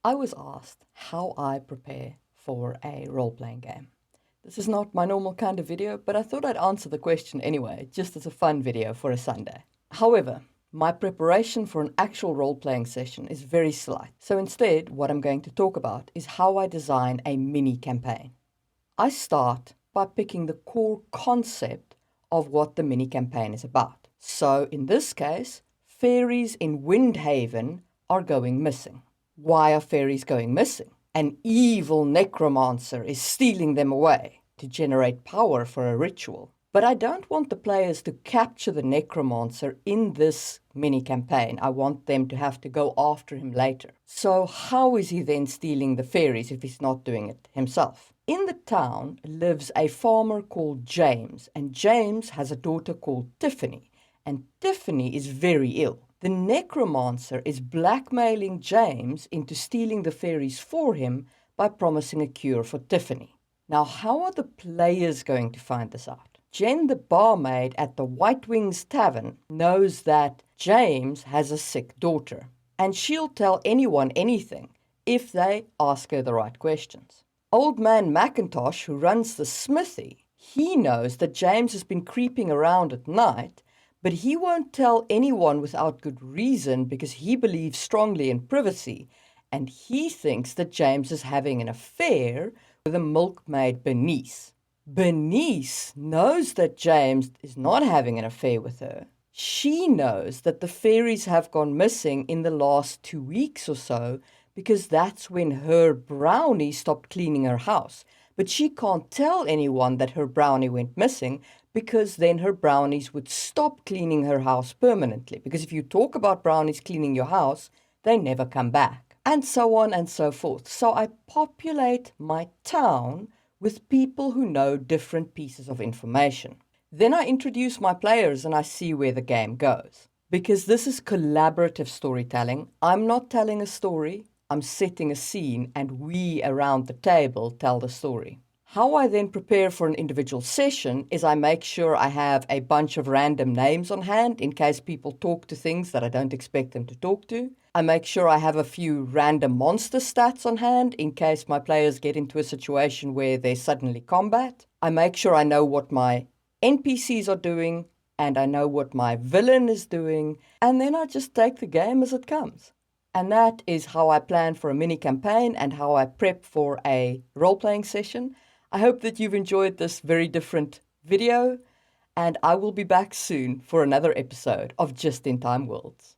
I was asked how I prepare for a role-playing game. This is not my normal kind of video, but I thought I'd answer the question anyway, just as a fun video for a Sunday. However, my preparation for an actual role-playing session is very slight. So instead, what I'm going to talk about is how I design a mini campaign. I start by picking the core concept of what the mini campaign is about. So in this case, fairies in Windhaven are going missing. Why are fairies going missing? An evil necromancer is stealing them away to generate power for a ritual. But I don't want the players to capture the necromancer in this mini campaign. I want them to have to go after him later. So how is he then stealing the fairies if he's not doing it himself? In the town lives a farmer called James, and James has a daughter called Tiffany, and Tiffany is very ill. The necromancer is blackmailing James into stealing the fairies for him by promising a cure for Tiffany. Now, how are the players going to find this out? Jen, the barmaid at the White Wings Tavern, knows that James has a sick daughter, and she'll tell anyone anything if they ask her the right questions. Old man McIntosh, who runs the smithy, he knows that James has been creeping around at night, but he won't tell anyone without good reason because he believes strongly in privacy, and he thinks that James is having an affair with a milkmaid Bernice. Bernice knows that James is not having an affair with her. She knows that the fairies have gone missing in the last 2 weeks or so because that's when her brownie stopped cleaning her house. But she can't tell anyone that her brownie went missing because then her brownies would stop cleaning her house permanently. Because if you talk about brownies cleaning your house, they never come back. And so on and so forth. So I populate my town with people who know different pieces of information. Then I introduce my players and I see where the game goes. Because this is collaborative storytelling. I'm not telling a story. I'm setting a scene and we around the table tell the story. How I then prepare for an individual session is I make sure I have a bunch of random names on hand in case people talk to things that I don't expect them to talk to. I make sure I have a few random monster stats on hand in case my players get into a situation where there's suddenly combat. I make sure I know what my NPCs are doing and I know what my villain is doing, and then I just take the game as it comes. And that is how I plan for a mini campaign and how I prep for a role-playing session. I hope that you've enjoyed this very different video, and I will be back soon for another episode of Just in Time Worlds.